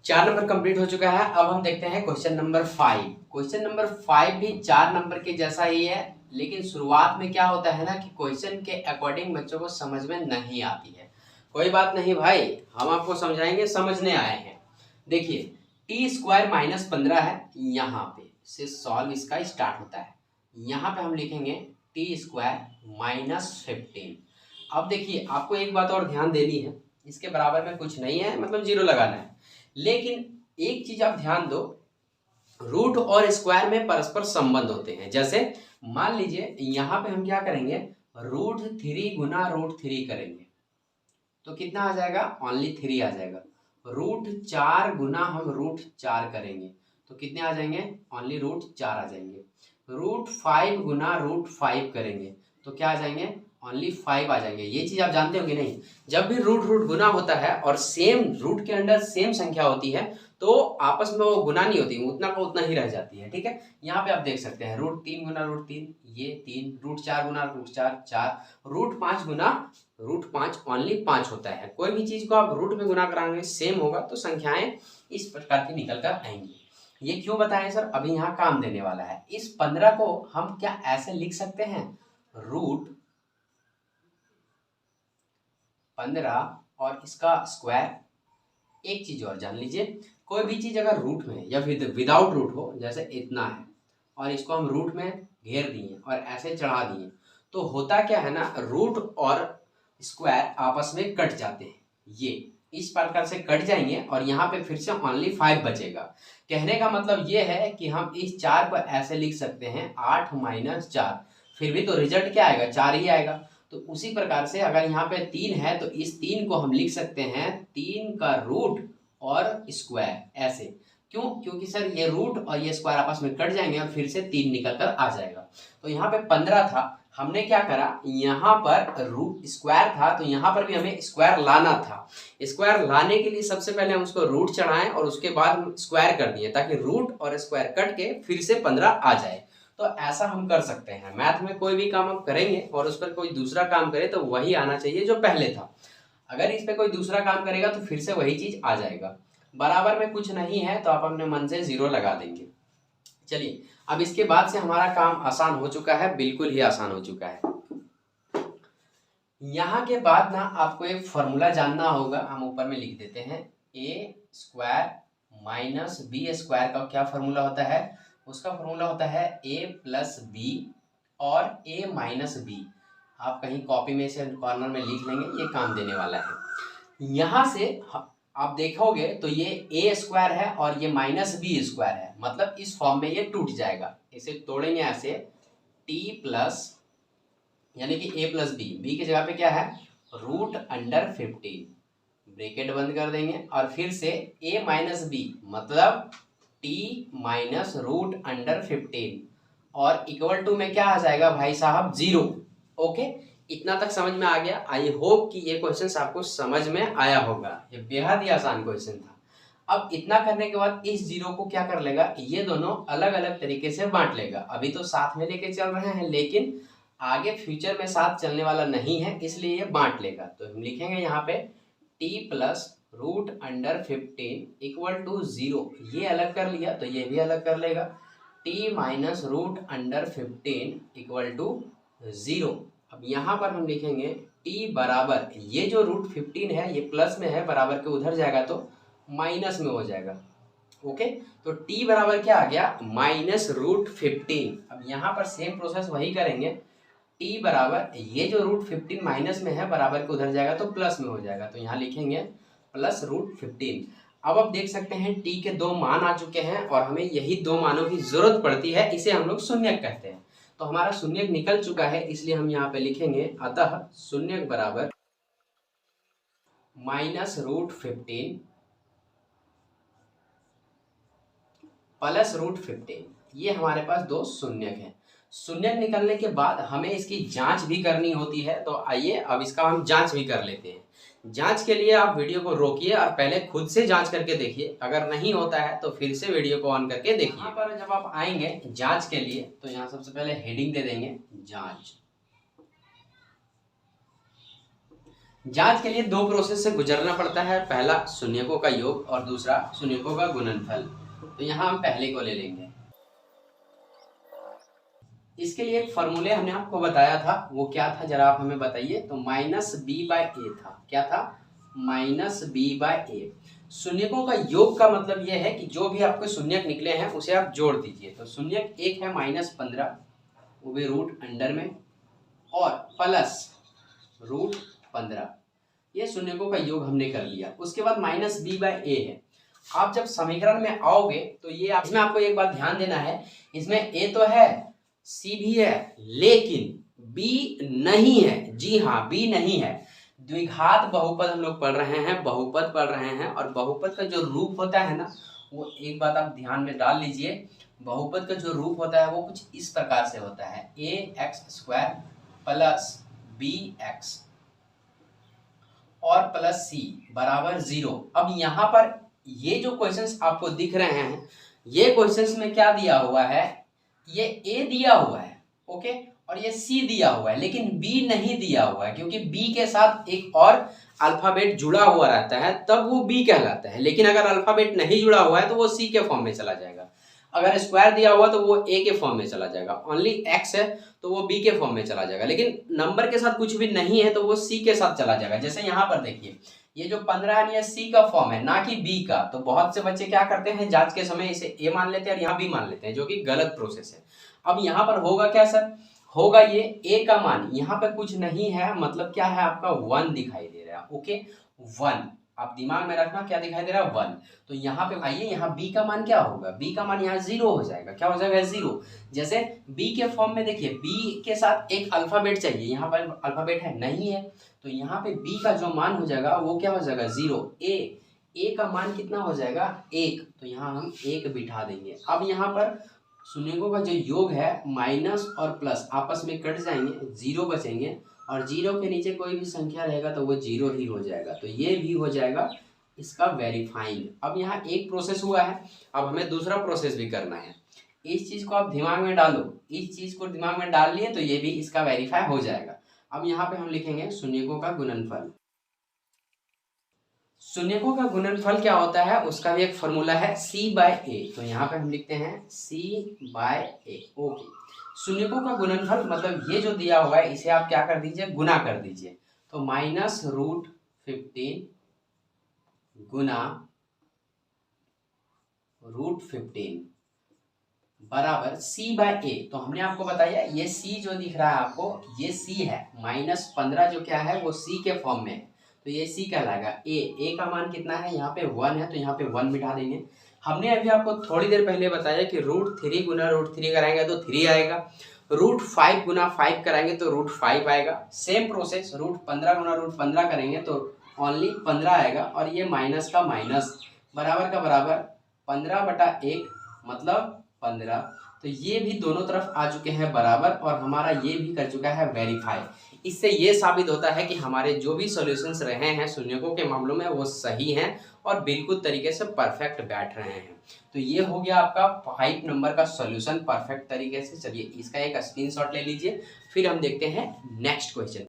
4 number complete हो चुका है। अब हम देखते हैं क्वेश्चन नंबर 5। क्वेश्चन नंबर 5 भी 4 नंबर के जैसा ही है, लेकिन शुरुआत में क्या होता है ना कि क्वेश्चन के अकॉर्डिंग बच्चों को समझ में नहीं आती है। कोई बात नहीं भाई, हम आपको समझाएंगे, समझने आए हैं। देखिए टी स्क्वायर माइनस 15 है, यहाँ पे से सॉल्व इसका स्टार्ट होता है। यहाँ पे हम लिखेंगे टी स्क्वायर माइनस 15। अब देखिए आपको एक बात और ध्यान देनी है, इसके बराबर में कुछ नहीं है, मतलब जीरो लगाना है। लेकिन एक चीज आप ध्यान दो, रूट और स्क्वायर में परस्पर संबंध होते हैं। जैसे मान लीजिए यहाँ पे हम क्या करेंगे, रूट 3 गुना रूट 3 करेंगे तो कितना आ जाएगा, ओनली 3 आ जाएगा। रूट 4 गुना हम रूट 4 करेंगे तो कितने आ जाएंगे, ओनली रूट 4 आ जाएंगे। रूट 5 गुना रूट 5 करेंगे तो क्या आ जाएंगे, ओनली 5 आ जाएंगे। ये चीज आप जानते हो कि नहीं, जब भी रूट रूट गुना होता है और सेम रूट के अंदर सेम संख्या होती है तो आपस में वो गुना नहीं होती, उतना का उतना ही रह जाती है। ठीक है, यहाँ पे आप देख सकते हैं रूट 3 गुना रूट 3 ये 3, रूट 4 गुना रूट 4 4, रूट 5 गुना रूट 5 ओनली 5 होता है। कोई भी चीज को आप रूट में गुना कराएंगे सेम होगा तो संख्याएं इस प्रकार की निकल कर आएंगी। ये क्यों बताएं सर, अभी यहाँ काम देने वाला है। इस 15 को हम क्या ऐसे लिख सकते हैं, रूट 15 और इसका स्क्वायर। एक चीज और जान लीजिए, कोई भी चीज अगर रूट में या विदाउट रूट हो, जैसे इतना है और इसको हम रूट में घेर दिए और ऐसे चढ़ा दिए तो होता क्या है ना, रूट और स्क्वायर आपस में कट जाते हैं। ये इस प्रकार से कट जाएंगे और यहाँ पे फिर से ओनली 5 बचेगा। कहने का मतलब ये है कि हम इस 4 को ऐसे लिख सकते हैं 8 माइनस 4, फिर भी तो रिजल्ट क्या आएगा, 4 ही आएगा। तो उसी प्रकार से अगर यहाँ पे 3 है तो इस 3 को हम लिख सकते हैं 3 का रूट और स्क्वायर। ऐसे क्यों, क्योंकि सर ये रूट और ये स्क्वायर आपस में कट जाएंगे और फिर से 3 निकल कर आ जाएगा। तो यहाँ पे 15 था, हमने क्या करा, यहाँ पर रूट स्क्वायर था तो यहाँ पर भी हमें स्क्वायर लाना था। स्क्वायर लाने के लिए सबसे पहले हम उसको रूट चढ़ाएं और उसके बाद हम स्क्वायर कर दिए ताकि रूट और स्क्वायर कट के फिर से 15 आ जाए। तो ऐसा हम कर सकते हैं। मैथ में कोई भी काम हम करेंगे और उस पर कोई दूसरा काम करे तो वही आना चाहिए जो पहले था। अगर इस पे कोई दूसरा काम करेगा तो फिर से वही चीज आ जाएगा। बराबर में कुछ नहीं है तो आप अपने मन से 0 लगा देंगे। चलिए अब इसके बाद से हमारा काम आसान हो चुका है, बिल्कुल ही आसान हो चुका है। यहाँ के बाद ना आपको एक फॉर्मूला जानना होगा, हम ऊपर में लिख देते हैं। ए स्क्वायर माइनस बी स्क्वायर का क्या फॉर्मूला होता है, उसका फॉर्मूला होता है ए प्लस बी और ए माइनस बी। आप कहीं कॉपी में से कॉर्नर में लिख लेंगे, ये काम देने वाला है। यहाँ से आप देखोगे तो ये ए स्क्वायर है और ये माइनस बी स्क्वायर है, मतलब इस फॉर्म में ये टूट जाएगा। इसे तोड़ेंगे ऐसे, टी प्लस यानी कि ए प्लस बी, बी की जगह पे क्या है रूट अंडर 15, ब्रैकेट बंद कर देंगे और फिर से ए माइनस बी मतलब टी माइनस रूट अंडर 15 और इक्वल टू में क्या आ जाएगा भाई साहब, 0। ओके, इतना तक समझ में आ गया। आई होप कि ये क्वेश्चन आपको समझ में आया होगा, ये बेहद ही आसान क्वेश्चन था। अब इतना करने के बाद इस 0 को क्या कर लेगा, ये दोनों अलग अलग तरीके से बांट लेगा। अभी तो साथ में लेके चल रहे हैं लेकिन आगे फ्यूचर में साथ चलने वाला नहीं है, इसलिए ये बांट लेगा। तो हम लिखेंगे यहाँ पे t plus root under 15 equal to 0, ये अलग कर लिया तो ये भी अलग कर लेगा। t minus root under 15 equal to 0। अब यहाँ पर हम लिखेंगे t बराबर, ये जो रूट 15 है ये प्लस में है, बराबर के उधर जाएगा तो माइनस में हो जाएगा। ओके, तो t बराबर क्या आ गया, माइनस रूट 15। अब यहाँ पर सेम प्रोसेस वही करेंगे, t बराबर ये जो रूट 15 माइनस में है बराबर के उधर जाएगा तो प्लस में हो जाएगा। तो यहाँ लिखेंगे प्लस रूट 15। अब आप देख सकते हैं t के 2 मान आ चुके हैं और हमें यही 2 मानों की जरूरत पड़ती है, इसे हम लोग शून्यक कहते हैं। तो हमारा शून्यक निकल चुका है, इसलिए हम यहाँ पे लिखेंगे अतः शून्यक बराबर माइनस रूट 15 प्लस रूट 15। ये हमारे पास 2 शून्यक हैं। शून्यक निकलने के बाद हमें इसकी जांच भी करनी होती है, तो आइए अब इसका हम जांच भी कर लेते हैं। जांच के लिए आप वीडियो को रोकिए और पहले खुद से जांच करके देखिए, अगर नहीं होता है तो फिर से वीडियो को ऑन करके देखिए। यहाँ पर जब आप आएंगे जांच के लिए तो यहाँ सबसे पहले हेडिंग दे देंगे जांच। जांच के लिए दो प्रोसेस से गुजरना पड़ता है, पहला शून्यकों का योग और दूसरा शून्यकों का गुणनफल। तो यहाँ हम पहले को ले लेंगे। इसके लिए एक फॉर्मूले हमने आपको बताया था, वो क्या था जरा आप हमें बताइए। तो माइनस बी बाय ए था। क्या था? माइनस बी बाय ए। शून्यकों का योग का मतलब यह है कि जो भी आपको शून्यक निकले हैं उसे आप जोड़ दीजिए। तो शून्यक एक है -15, वो भी रूट अंडर में, और प्लस रूट 15। ये शून्यकों का योग हमने कर लिया। उसके बाद माइनस बी बाय ए है। आप जब समीकरण में आओगे तो ये इसमें आपको एक बात ध्यान देना है, इसमें ए तो है, सी भी है, लेकिन बी नहीं है। जी हाँ, बी नहीं है। द्विघात बहुपद हम लोग पढ़ रहे हैं, बहुपद पढ़ रहे हैं, और बहुपद का जो रूप होता है ना, वो एक बात आप ध्यान में डाल लीजिए। बहुपद का जो रूप होता है वो कुछ इस प्रकार से होता है, ax² प्लस bx और प्लस सी बराबर 0। अब यहाँ पर ये जो क्वेश्चंस आपको दिख रहे हैं, ये क्वेश्चंस में क्या दिया हुआ है, ये ए दिया हुआ है, ओके, और ये सी दिया हुआ है, लेकिन बी नहीं दिया हुआ है, क्योंकि बी के साथ एक और अल्फाबेट जुड़ा हुआ रहता है, तब वो बी कहलाता है। लेकिन अगर अल्फाबेट नहीं जुड़ा हुआ है तो वो सी के फॉर्म में चला जाएगा। अगर स्क्वायर दिया हुआ तो वो ए के फॉर्म में चला जाएगा। ओनली एक्स है तो वो बी के फॉर्म में चला जाएगा। लेकिन नंबर के साथ कुछ भी नहीं है तो वो सी के साथ चला जाएगा। जैसे यहाँ पर देखिए, ये जो 15 है ये सी का फॉर्म है, ना कि बी का। तो बहुत से बच्चे क्या करते हैं, जांच के समय इसे ए मान लेते हैं और यहाँ बी मान लेते हैं, जो कि गलत प्रोसेस है। अब यहाँ पर होगा क्या सर, होगा ये ए का मान यहाँ पे कुछ नहीं है, मतलब क्या है आपका 1 दिखाई दे रहा है, ओके 1। आप दिमाग में रखना क्या दिखाई दे रहा है, 1। तो यहाँ पे आइए, यहाँ b का मान क्या होगा, b का मान यहाँ 0 हो जाएगा। क्या हो जाएगा, 0। जैसे b के फॉर्म में देखिए, b के साथ एक अल्फाबेट चाहिए, यहाँ पर अल्फाबेट है नहीं है, तो यहाँ पे b का जो मान हो जाएगा वो क्या हो जाएगा, 0। a का मान कितना हो जाएगा, 1, तो यहाँ हम 1 बिठा देंगे। अब यहाँ पर शून्यकों का जो योग है, माइनस और प्लस आपस में कट जाएंगे, 0 बचेंगे, और 0 के नीचे कोई भी संख्या रहेगा तो वो 0 ही हो जाएगा। तो ये भी हो जाएगा इसका वेरीफाइंग। अब यहाँ एक प्रोसेस हुआ है, अब हमें दूसरा प्रोसेस भी करना है। इस चीज़ को आप दिमाग में डालो, इस चीज़ को दिमाग में डाल लिए तो ये भी इसका वेरीफाई हो जाएगा। अब यहाँ पे हम लिखेंगे शून्यकों का गुणनफल। शून्यकों का गुणनफल क्या होता है, उसका भी एक फॉर्मूला है c बाय ए। तो यहाँ पे हम लिखते हैं c बाय ए, ओके। शून्यकों का गुणनफल मतलब ये जो दिया हुआ है इसे आप क्या कर दीजिए, गुना कर दीजिए। तो -√15 गुना √15 बराबर c बाय ए। तो हमने आपको बताया ये c जो दिख रहा है आपको, ये c है। -15 जो क्या है वो c के फॉर्म में है, तो ये c कहलाएगा। a का मान कितना है, यहाँ पे 1 है, तो यहाँ पे 1 बिठा देंगे। हमने अभी आपको थोड़ी देर पहले बताया कि √3 गुना √3 कराएंगे तो 3 आएगा, √5 गुना 5 कराएंगे तो √5 आएगा। सेम प्रोसेस, √15 गुना √15 करेंगे तो ओनली 15 आएगा, और ये माइनस का माइनस बराबर का बराबर 15/1 मतलब 15। तो ये भी दोनों तरफ आ चुके हैं बराबर, और हमारा ये भी कर चुका है वेरीफाई। इससे ये साबित होता है कि हमारे जो भी सॉल्यूशंस रहे हैं शून्यकों के मामलों में वो सही हैं और बिल्कुल तरीके से परफेक्ट बैठ रहे हैं। तो ये हो गया आपका 5 नंबर का सॉल्यूशन परफेक्ट तरीके से। चलिए इसका एक स्क्रीनशॉट ले लीजिए, फिर हम देखते हैं नेक्स्ट क्वेश्चन।